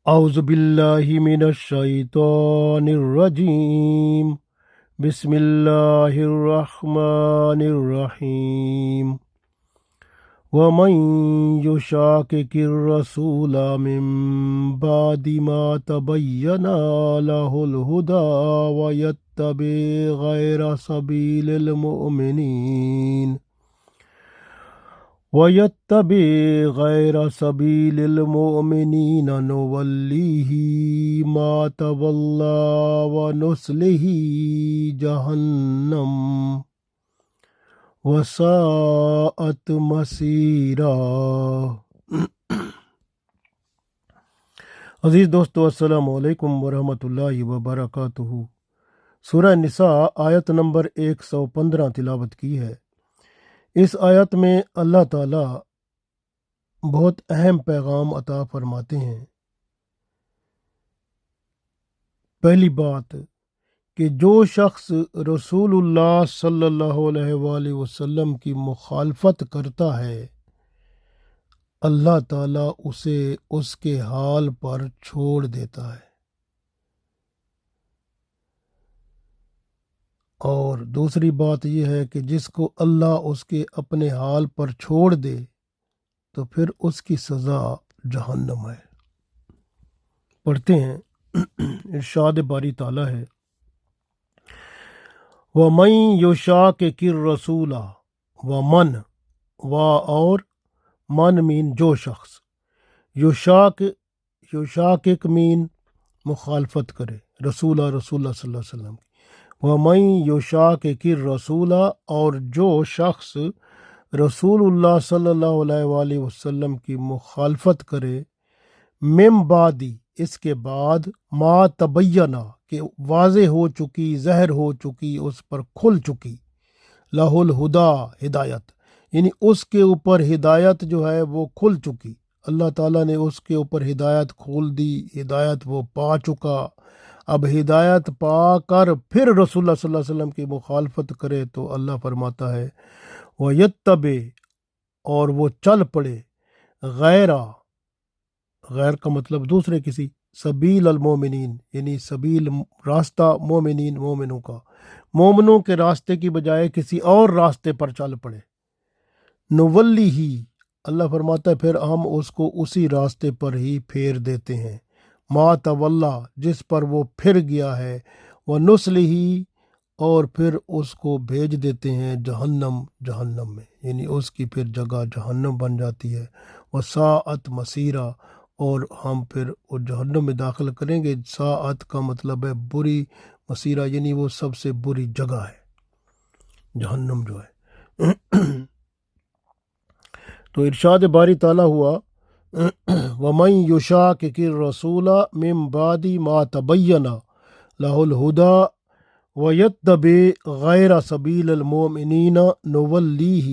اعوذ باللہ من الشیطان الرجیم بسم اللہ الرحمن الرحیم ومن یشاقق الرسول من بعد ما تبین له الہدی ویتبع غیر سبیل المؤمنین نولیہ ما تولی ونصلہ جہنم وساءت مصیرا۔ عزیز دوستو، السلام علیکم ورحمۃ اللہ وبرکاتہ۔ سورہ نساء آیت نمبر 115 تلاوت کی ہے۔ اس آیت میں اللہ تعالیٰ بہت اہم پیغام عطا فرماتے ہیں۔ پہلی بات کہ جو شخص رسول اللہ صلی اللہ علیہ وآلہ وسلم کی مخالفت کرتا ہے، اللہ تعالیٰ اسے اس کے حال پر چھوڑ دیتا ہے۔ اور دوسری بات یہ ہے کہ جس کو اللہ اس کے اپنے حال پر چھوڑ دے تو پھر اس کی سزا جہنم ہے۔ پڑھتے ہیں، ارشاد باری تعالیٰ ہے، وَمَن یُشَاقِقِ الرَّسُولَ، وَمَن اور من مین جو شخص، یشاقق مین مخالفت کرے، رسول اللہ صلی اللہ علیہ وسلم کی۔ وَمَن یُشَاقِقِ الرَّسُولَ، اور جو شخص رسول اللہ صلی اللہ علیہ وآلہ وسلم کی مخالفت کرے، من بعد، اس کے بعد، ما تبینہ، کہ واضح ہو چکی، ظاہر ہو چکی، اس پر کھل چکی، لہ الہدی، ہدایت، یعنی اس کے اوپر ہدایت جو ہے وہ کھل چکی، اللہ تعالیٰ نے اس کے اوپر ہدایت کھول دی، ہدایت وہ پا چکا۔ اب ہدایت پا کر پھر رسول اللہ صلی اللہ علیہ وسلم کی مخالفت کرے تو اللہ فرماتا ہے وَيَتَّبِعْ، اور وہ چل پڑے، غیر کا مطلب دوسرے کسی، سبیل المومنین، یعنی سبیل راستہ مومنین، مومنوں کا، مومنوں کے راستے کی بجائے کسی اور راستے پر چل پڑے، نولی ہی، اللہ فرماتا ہے پھر ہم اس کو اسی راستے پر ہی پھیر دیتے ہیں، ما تولا، جس پر وہ پھر گیا ہے، ونصلہ، اور پھر اس کو بھیج دیتے ہیں جہنم میں، یعنی اس کی پھر جگہ جہنم بن جاتی ہے، وساءت مصیرا، اور ہم پھر وہ جہنم میں داخل کریں گے۔ ساعت کا مطلب ہے بری، مصیرا یعنی وہ سب سے بری جگہ ہے جہنم جو ہے۔ تو ارشاد باری تعالیٰ ہوا وَمَن یُشَاقِقِ الرَّسُولَ مِن بَعْدِ مَا تَبَيَّنَ لَهُ الْهُدَى وَيَتَّبِعْ غَيْرَ سَبِيلِ الْمُؤْمِنِينَ نُوَلِّهِ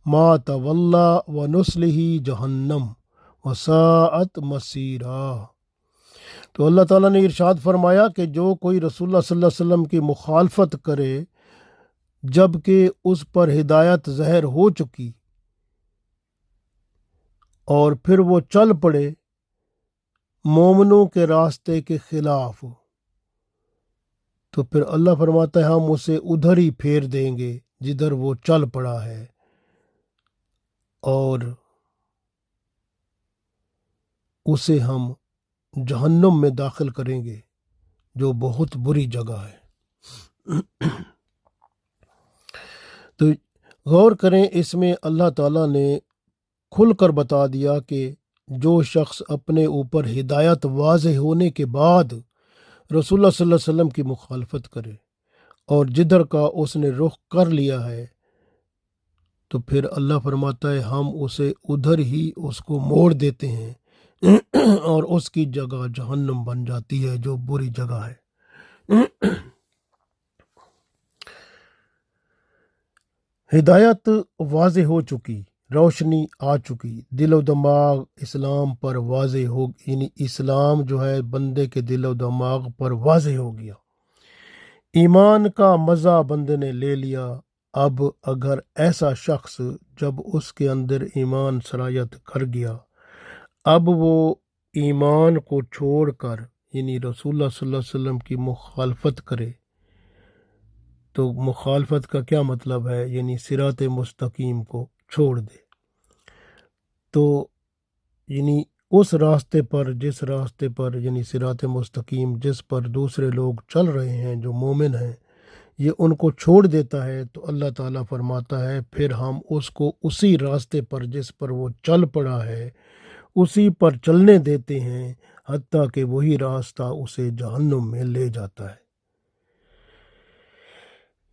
مَا تَوَلَّى وَنُصْلِهِ جَهَنَّمَ وَسَاءَتْ مَصِيرًا۔ تو اللہ تعالیٰ نے ارشاد فرمایا کہ جو کوئی رسول اللہ صلی اللہ علیہ وسلم کی مخالفت کرے جبکہ اس پر ہدایت ظاہر ہو چکی، اور پھر وہ چل پڑے مومنوں کے راستے کے خلاف، تو پھر اللہ فرماتا ہے ہم اسے ادھر ہی پھیر دیں گے جدھر وہ چل پڑا ہے، اور اسے ہم جہنم میں داخل کریں گے جو بہت بری جگہ ہے۔ تو غور کریں، اس میں اللہ تعالیٰ نے کھل کر بتا دیا کہ جو شخص اپنے اوپر ہدایت واضح ہونے کے بعد رسول اللہ صلی اللہ علیہ وسلم کی مخالفت کرے اور جدھر کا اس نے رخ کر لیا ہے، تو پھر اللہ فرماتا ہے ہم اسے ادھر ہی اس کو موڑ دیتے ہیں اور اس کی جگہ جہنم بن جاتی ہے جو بری جگہ ہے۔ ہدایت واضح ہو چکی، روشنی آ چکی، دل و دماغ اسلام پر واضح ہو، یعنی اسلام جو ہے بندے کے دل و دماغ پر واضح ہو گیا، ایمان کا مزہ بندے نے لے لیا۔ اب اگر ایسا شخص جب اس کے اندر ایمان سرایت کر گیا، اب وہ ایمان کو چھوڑ کر یعنی رسول اللہ صلی اللہ علیہ وسلم کی مخالفت کرے، تو مخالفت کا کیا مطلب ہے؟ یعنی صراط مستقیم کو چھوڑ دے، تو یعنی اس راستے پر، جس راستے پر یعنی صراط مستقیم جس پر دوسرے لوگ چل رہے ہیں جو مومن ہیں، یہ ان کو چھوڑ دیتا ہے، تو اللہ تعالیٰ فرماتا ہے پھر ہم اس کو اسی راستے پر جس پر وہ چل پڑا ہے اسی پر چلنے دیتے ہیں، حتیٰ کہ وہی راستہ اسے جہنم میں لے جاتا ہے۔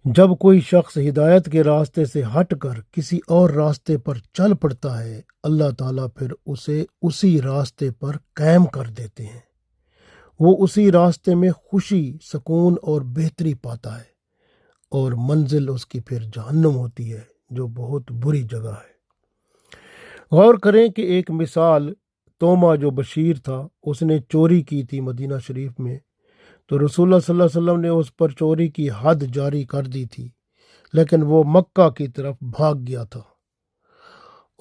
جب کوئی شخص ہدایت کے راستے سے ہٹ کر کسی اور راستے پر چل پڑتا ہے، اللہ تعالیٰ پھر اسے اسی راستے پر قائم کر دیتے ہیں۔ وہ اسی راستے میں خوشی، سکون اور بہتری پاتا ہے، اور منزل اس کی پھر جہنم ہوتی ہے، جو بہت بری جگہ ہے۔ غور کریں کہ ایک مثال، توما جو بشیر تھا، اس نے چوری کی تھی مدینہ شریف میں، تو رسول اللہ صلی اللہ علیہ وسلم نے اس پر چوری کی حد جاری کر دی تھی، لیکن وہ مکہ کی طرف بھاگ گیا تھا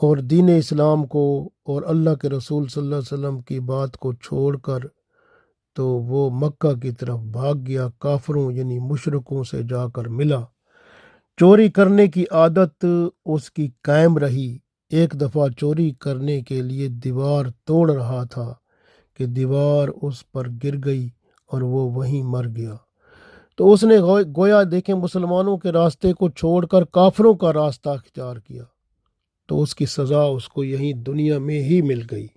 اور دین اسلام کو اور اللہ کے رسول صلی اللہ علیہ وسلم کی بات کو چھوڑ کر تو وہ مکہ کی طرف بھاگ گیا، کافروں یعنی مشرکوں سے جا کر ملا۔ چوری کرنے کی عادت اس کی قائم رہی۔ ایک دفعہ چوری کرنے کے لیے دیوار توڑ رہا تھا کہ دیوار اس پر گر گئی اور وہ وہیں مر گیا۔ تو اس نے گویا دیکھیں مسلمانوں کے راستے کو چھوڑ کر کافروں کا راستہ اختیار کیا، تو اس کی سزا اس کو یہیں دنیا میں ہی مل گئی۔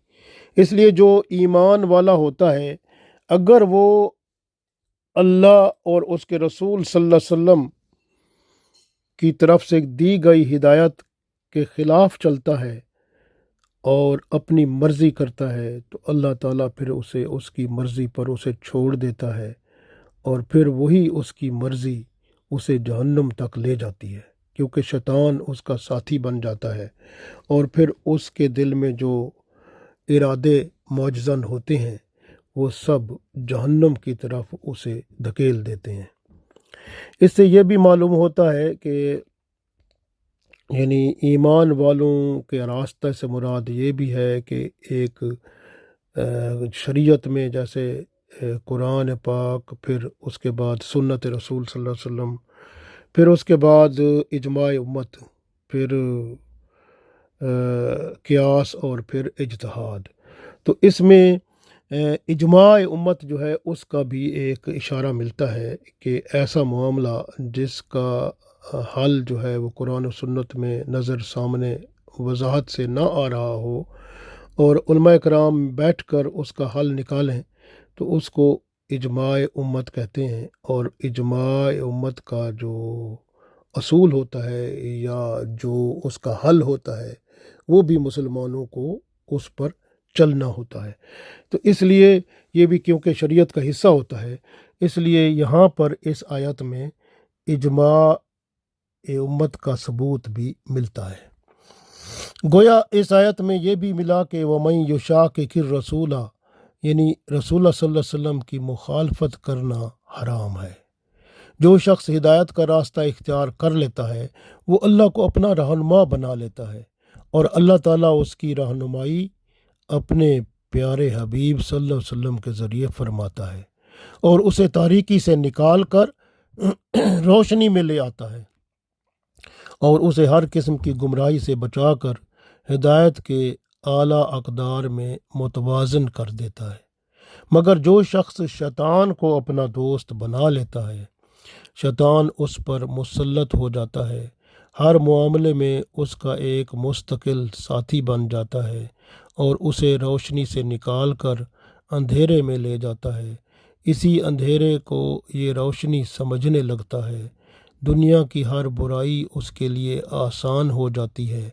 اس لیے جو ایمان والا ہوتا ہے، اگر وہ اللہ اور اس کے رسول صلی اللہ علیہ وسلم کی طرف سے دی گئی ہدایت کے خلاف چلتا ہے اور اپنی مرضی کرتا ہے، تو اللہ تعالیٰ پھر اسے اس کی مرضی پر اسے چھوڑ دیتا ہے، اور پھر وہی اس کی مرضی اسے جہنم تک لے جاتی ہے، کیونکہ شیطان اس کا ساتھی بن جاتا ہے، اور پھر اس کے دل میں جو ارادے موجزن ہوتے ہیں وہ سب جہنم کی طرف اسے دھکیل دیتے ہیں۔ اس سے یہ بھی معلوم ہوتا ہے کہ یعنی ایمان والوں کے راستے سے مراد یہ بھی ہے کہ ایک شریعت میں جیسے قرآن پاک، پھر اس کے بعد سنت رسول صلی اللہ علیہ وسلم، پھر اس کے بعد اجماع امت، پھر قیاس اور پھر اجتہاد۔ تو اس میں اجماع امت جو ہے اس کا بھی ایک اشارہ ملتا ہے کہ ایسا معاملہ جس کا حل جو ہے وہ قرآن و سنت میں نظر سامنے وضاحت سے نہ آ رہا ہو اور علماء کرام بیٹھ کر اس کا حل نکالیں، تو اس کو اجماع امت کہتے ہیں۔ اور اجماع امت کا جو اصول ہوتا ہے یا جو اس کا حل ہوتا ہے وہ بھی مسلمانوں کو اس پر چلنا ہوتا ہے۔ تو اس لیے یہ بھی کیونکہ شریعت کا حصہ ہوتا ہے، اس لیے یہاں پر اس آیت میں اجماع امت کا ثبوت بھی ملتا ہے۔ گویا اس آیت میں یہ بھی ملا کہ وَمَن یُشَاقِقِ الرَّسُولَ، یعنی رسول اللہ صلی اللہ علیہ وسلم کی مخالفت کرنا حرام ہے۔ جو شخص ہدایت کا راستہ اختیار کر لیتا ہے وہ اللہ کو اپنا رہنما بنا لیتا ہے، اور اللہ تعالیٰ اس کی رہنمائی اپنے پیارے حبیب صلی اللہ علیہ وسلم کے ذریعے فرماتا ہے اور اسے تاریکی سے نکال کر روشنی میں لے آتا ہے، اور اسے ہر قسم کی گمراہی سے بچا کر ہدایت کے اعلیٰ اقدار میں متوازن کر دیتا ہے۔ مگر جو شخص شیطان کو اپنا دوست بنا لیتا ہے، شیطان اس پر مسلط ہو جاتا ہے، ہر معاملے میں اس کا ایک مستقل ساتھی بن جاتا ہے اور اسے روشنی سے نکال کر اندھیرے میں لے جاتا ہے۔ اسی اندھیرے کو یہ روشنی سمجھنے لگتا ہے۔ دنیا کی ہر برائی اس کے لیے آسان ہو جاتی ہے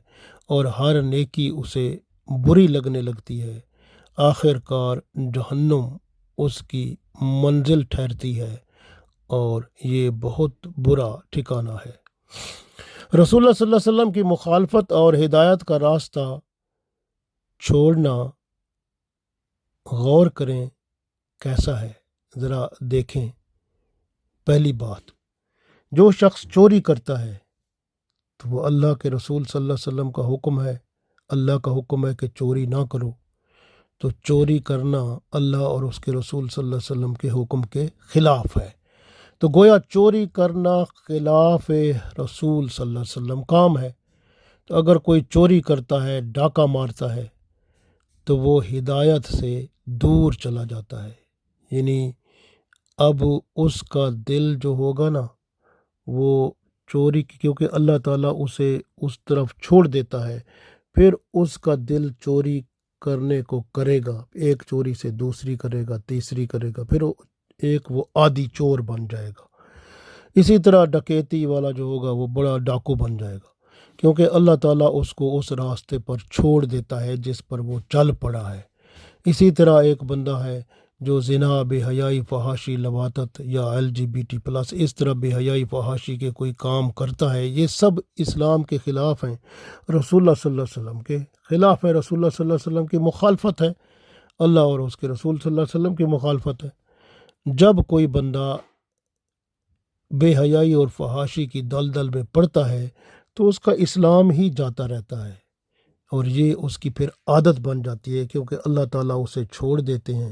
اور ہر نیکی اسے بری لگنے لگتی ہے۔ آخر کار جہنم اس کی منزل ٹھہرتی ہے، اور یہ بہت برا ٹھکانہ ہے۔ رسول اللہ صلی اللہ علیہ وسلم کی مخالفت اور ہدایت کا راستہ چھوڑنا، غور کریں کیسا ہے، ذرا دیکھیں۔ پہلی بات، جو شخص چوری کرتا ہے تو وہ اللہ کے رسول صلی اللہ علیہ وسلم کا حکم ہے، اللہ کا حکم ہے کہ چوری نہ کرو، تو چوری کرنا اللہ اور اس کے رسول صلی اللہ علیہ وسلم کے حکم کے خلاف ہے۔ تو گویا چوری کرنا خلاف رسول صلی اللہ علیہ وسلم کام ہے۔ تو اگر کوئی چوری کرتا ہے، ڈاکہ مارتا ہے، تو وہ ہدایت سے دور چلا جاتا ہے۔ یعنی اب اس کا دل جو ہوگا نا وہ چوری کی، کیونکہ اللہ تعالیٰ اسے اس طرف چھوڑ دیتا ہے، پھر اس کا دل چوری کرنے کو کرے گا، ایک چوری سے دوسری کرے گا، تیسری کرے گا، پھر ایک وہ عادی چور بن جائے گا۔ اسی طرح ڈکیتی والا جو ہوگا وہ بڑا ڈاکو بن جائے گا، کیونکہ اللہ تعالیٰ اس کو اس راستے پر چھوڑ دیتا ہے جس پر وہ چل پڑا ہے۔ اسی طرح ایک بندہ ہے جو زنا، بے حیائی، فحاشی، لواطت یا LGBT+، اس طرح بے حیائی فحاشی کے کوئی کام کرتا ہے، یہ سب اسلام کے خلاف ہیں، رسول اللہ صلی اللہ علیہ وسلم کے خلاف ہے، رسول اللہ صلی اللہ علیہ وسلم کی مخالفت ہے، اللہ اور اس کے رسول صلی اللہ علیہ وسلم کی مخالفت ہے۔ جب کوئی بندہ بے حیائی اور فحاشی کی دلدل میں پڑتا ہے تو اس کا اسلام ہی جاتا رہتا ہے، اور یہ اس کی پھر عادت بن جاتی ہے، کیونکہ اللہ تعالیٰ اسے چھوڑ دیتے ہیں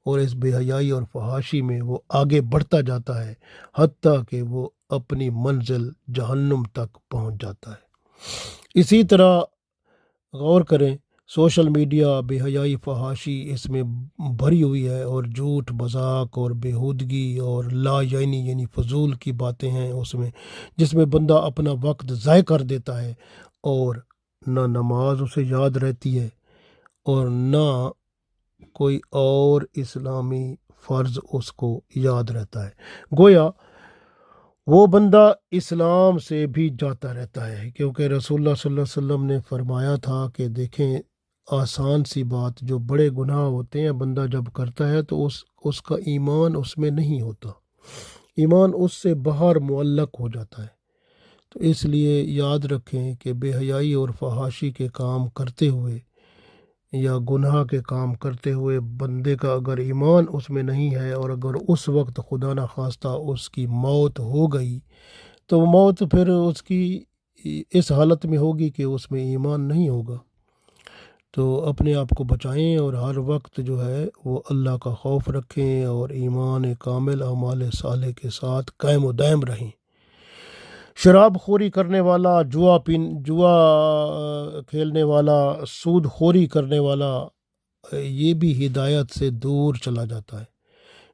اور اس بے حیائی اور فحاشی میں وہ آگے بڑھتا جاتا ہے، حتیٰ کہ وہ اپنی منزل جہنم تک پہنچ جاتا ہے۔ اسی طرح غور کریں، سوشل میڈیا بے حیائی فحاشی اس میں بھری ہوئی ہے، اور جھوٹ، مذاق اور بیہودگی اور لا یعنی فضول کی باتیں ہیں اس میں، جس میں بندہ اپنا وقت ضائع کر دیتا ہے، اور نہ نماز اسے یاد رہتی ہے اور نہ کوئی اور اسلامی فرض اس کو یاد رہتا ہے۔ گویا وہ بندہ اسلام سے بھی جاتا رہتا ہے، کیونکہ رسول اللہ صلی اللہ علیہ وسلم نے فرمایا تھا کہ دیکھیں، آسان سی بات، جو بڑے گناہ ہوتے ہیں بندہ جب کرتا ہے تو اس کا ایمان اس میں نہیں ہوتا، ایمان اس سے باہر معلق ہو جاتا ہے۔ تو اس لیے یاد رکھیں کہ بے حیائی اور فحاشی کے کام کرتے ہوئے یا گناہ کے کام کرتے ہوئے بندے کا اگر ایمان اس میں نہیں ہے، اور اگر اس وقت خدا نہ خواستہ اس کی موت ہو گئی، تو وہ موت پھر اس کی اس حالت میں ہوگی کہ اس میں ایمان نہیں ہوگا۔ تو اپنے آپ کو بچائیں اور ہر وقت جو ہے وہ اللہ کا خوف رکھیں اور ایمان کامل، اعمال صالح کے ساتھ قائم و دائم رہیں۔ شراب خوری کرنے والا، جوا کھیلنے والا، سود خوری کرنے والا، یہ بھی ہدایت سے دور چلا جاتا ہے۔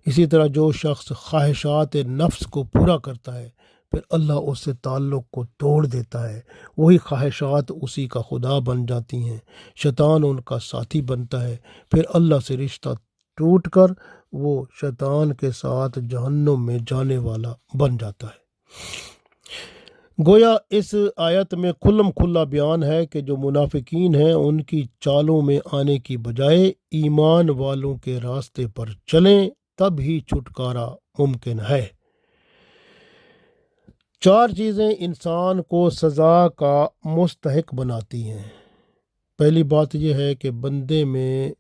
اسی طرح جو شخص خواہشات نفس کو پورا کرتا ہے، پھر اللہ اس سے تعلق کو توڑ دیتا ہے، وہی خواہشات اسی کا خدا بن جاتی ہیں، شیطان ان کا ساتھی بنتا ہے، پھر اللہ سے رشتہ ٹوٹ کر وہ شیطان کے ساتھ جہنم میں جانے والا بن جاتا ہے۔ گویا اس آیت میں کھلم کھلا بیان ہے کہ جو منافقین ہیں ان کی چالوں میں آنے کی بجائے ایمان والوں کے راستے پر چلیں، تب ہی چھٹکارا ممکن ہے۔ 4 چیزیں انسان کو سزا کا مستحق بناتی ہیں۔ پہلی بات یہ ہے کہ بندے میں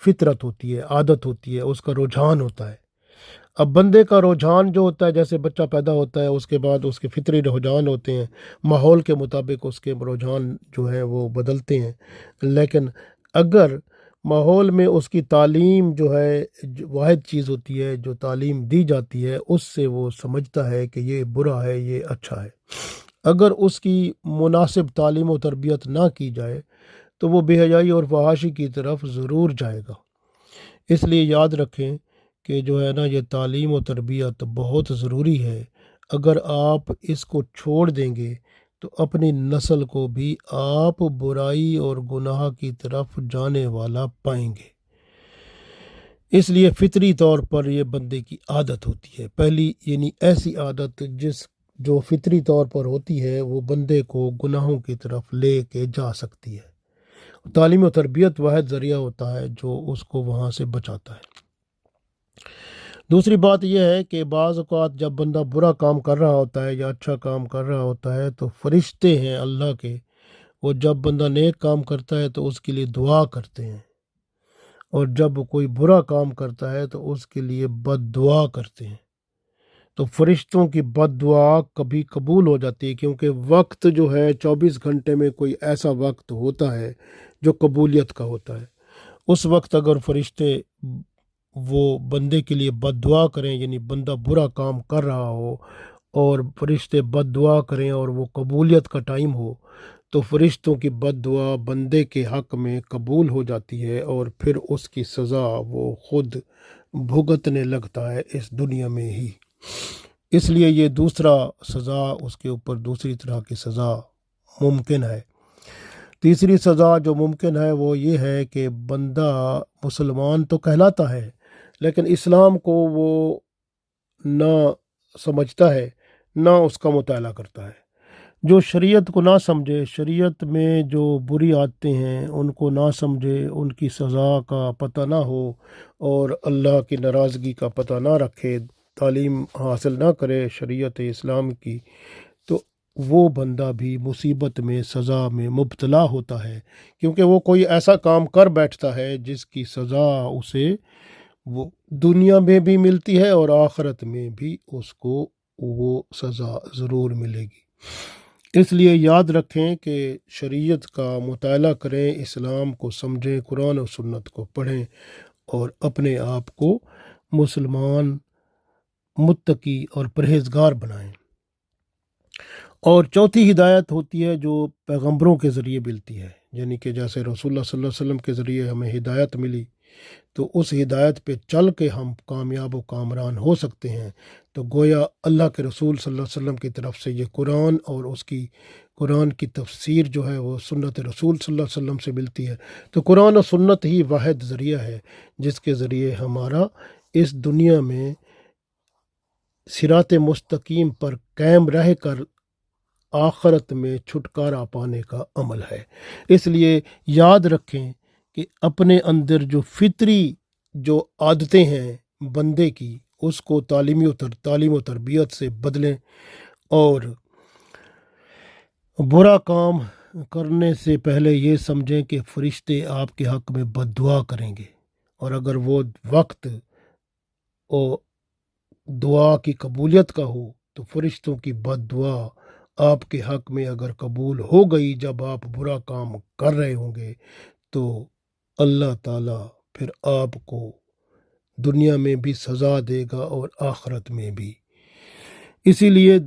فطرت ہوتی ہے، عادت ہوتی ہے، اس کا رجحان ہوتا ہے۔ اب بندے کا رجحان جو ہوتا ہے، جیسے بچہ پیدا ہوتا ہے اس کے بعد اس کے فطری رجحان ہوتے ہیں، ماحول کے مطابق اس کے رجحان جو ہے وہ بدلتے ہیں، لیکن اگر ماحول میں اس کی تعلیم جو ہے، واحد چیز ہوتی ہے جو تعلیم دی جاتی ہے، اس سے وہ سمجھتا ہے کہ یہ برا ہے، یہ اچھا ہے۔ اگر اس کی مناسب تعلیم و تربیت نہ کی جائے تو وہ بے حیائی اور فحاشی کی طرف ضرور جائے گا۔ اس لیے یاد رکھیں کہ جو ہے نا، یہ تعلیم و تربیت بہت ضروری ہے۔ اگر آپ اس کو چھوڑ دیں گے تو اپنی نسل کو بھی آپ برائی اور گناہ کی طرف جانے والا پائیں گے۔ اس لیے فطری طور پر یہ بندے کی عادت ہوتی ہے، پہلی یعنی ایسی عادت جو فطری طور پر ہوتی ہے، وہ بندے کو گناہوں کی طرف لے کے جا سکتی ہے۔ تعلیم و تربیت واحد ذریعہ ہوتا ہے جو اس کو وہاں سے بچاتا ہے۔ دوسری بات یہ ہے کہ بعض اوقات جب بندہ برا کام کر رہا ہوتا ہے یا اچھا کام کر رہا ہوتا ہے تو فرشتے ہیں اللہ کے، وہ جب بندہ نیک کام کرتا ہے تو اس کے لیے دعا کرتے ہیں، اور جب کوئی برا کام کرتا ہے تو اس کے لیے بد دعا کرتے ہیں۔ تو فرشتوں کی بد دعا کبھی قبول ہو جاتی ہے، کیونکہ وقت جو ہے 24 گھنٹے میں کوئی ایسا وقت ہوتا ہے جو قبولیت کا ہوتا ہے، اس وقت اگر فرشتے وہ بندے کے لیے بد دعا کریں، یعنی بندہ برا کام کر رہا ہو اور فرشتے بد دعا کریں اور وہ قبولیت کا ٹائم ہو، تو فرشتوں کی بد دعا بندے کے حق میں قبول ہو جاتی ہے اور پھر اس کی سزا وہ خود بھگتنے لگتا ہے اس دنیا میں ہی۔ اس لیے یہ دوسرا سزا، اس کے اوپر دوسری طرح کی سزا ممکن ہے۔ تیسری سزا جو ممکن ہے وہ یہ ہے کہ بندہ مسلمان تو کہلاتا ہے لیکن اسلام کو وہ نہ سمجھتا ہے، نہ اس کا مطالعہ کرتا ہے۔ جو شریعت کو نہ سمجھے، شریعت میں جو بری عادتیں ہیں ان کو نہ سمجھے، ان کی سزا کا پتہ نہ ہو اور اللہ کی ناراضگی کا پتہ نہ رکھے، تعلیم حاصل نہ کرے شریعت اسلام کی، تو وہ بندہ بھی مصیبت میں، سزا میں مبتلا ہوتا ہے، کیونکہ وہ کوئی ایسا کام کر بیٹھتا ہے جس کی سزا اسے وہ دنیا میں بھی ملتی ہے اور آخرت میں بھی اس کو وہ سزا ضرور ملے گی۔ اس لیے یاد رکھیں کہ شریعت کا مطالعہ کریں، اسلام کو سمجھیں، قرآن و سنت کو پڑھیں اور اپنے آپ کو مسلمان، متقی اور پرہیزگار بنائیں۔ اور چوتھی ہدایت ہوتی ہے جو پیغمبروں کے ذریعے ملتی ہے، یعنی کہ جیسے رسول اللہ صلی اللہ علیہ وسلم کے ذریعے ہمیں ہدایت ملی، تو اس ہدایت پہ چل کے ہم کامیاب و کامران ہو سکتے ہیں۔ تو گویا اللہ کے رسول صلی اللہ علیہ وسلم کی طرف سے یہ قرآن اور اس کی قرآن کی تفسیر جو ہے وہ سنت رسول صلی اللہ علیہ وسلم سے ملتی ہے۔ تو قرآن و سنت ہی واحد ذریعہ ہے جس کے ذریعے ہمارا اس دنیا میں صراط مستقیم پر قائم رہ کر آخرت میں چھٹکارا پانے کا عمل ہے۔ اس لیے یاد رکھیں کہ اپنے اندر جو فطری جو عادتیں ہیں بندے کی، اس کو تعلیم و تربیت سے بدلیں اور برا کام کرنے سے پہلے یہ سمجھیں کہ فرشتے آپ کے حق میں بد دعا کریں گے، اور اگر وہ وقت اور دعا کی قبولیت کا ہو تو فرشتوں کی بد دعا آپ کے حق میں اگر قبول ہو گئی جب آپ برا کام کر رہے ہوں گے، تو اللہ تعالیٰ پھر آپ کو دنیا میں بھی سزا دے گا اور آخرت میں بھی۔ اسی لیے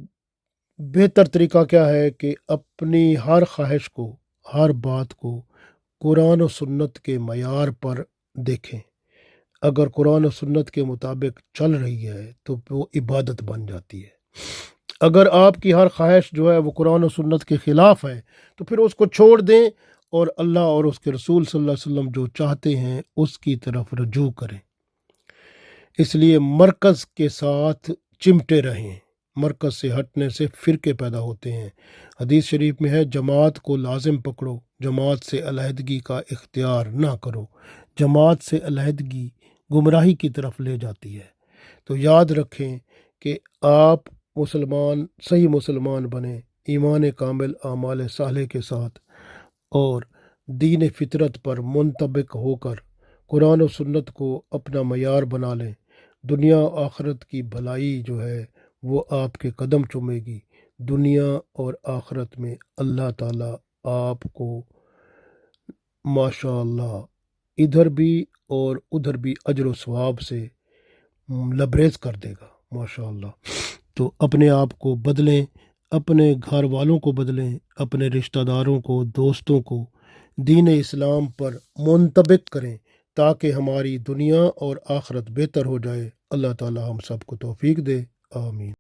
بہتر طریقہ کیا ہے کہ اپنی ہر خواہش کو، ہر بات کو قرآن و سنت کے معیار پر دیکھیں۔ اگر قرآن و سنت کے مطابق چل رہی ہے تو وہ عبادت بن جاتی ہے۔ اگر آپ کی ہر خواہش جو ہے وہ قرآن و سنت کے خلاف ہے تو پھر اس کو چھوڑ دیں اور اللہ اور اس کے رسول صلی اللہ علیہ وسلم جو چاہتے ہیں اس کی طرف رجوع کریں۔ اس لیے مرکز کے ساتھ چمٹے رہیں، مرکز سے ہٹنے سے فرقے پیدا ہوتے ہیں۔ حدیث شریف میں ہے، جماعت کو لازم پکڑو، جماعت سے علیحدگی کا اختیار نہ کرو۔ جماعت سے علیحدگی گمراہی کی طرف لے جاتی ہے۔ تو یاد رکھیں کہ آپ صحیح مسلمان بنیں، ایمان کامل، اعمال صالح کے ساتھ اور دین فطرت پر منطبق ہو کر قرآن و سنت کو اپنا معیار بنا لیں۔ دنیا آخرت کی بھلائی جو ہے وہ آپ کے قدم چومے گی۔ دنیا اور آخرت میں اللہ تعالیٰ آپ کو ماشاء اللہ ادھر بھی اور ادھر بھی اجر و ثواب سے لبریز کر دے گا ماشاء اللہ۔ تو اپنے آپ کو بدلیں، اپنے گھر والوں کو بدلیں، اپنے رشتہ داروں کو، دوستوں کو دین اسلام پر منطبق کریں تاکہ ہماری دنیا اور آخرت بہتر ہو جائے۔ اللہ تعالی ہم سب کو توفیق دے، آمین۔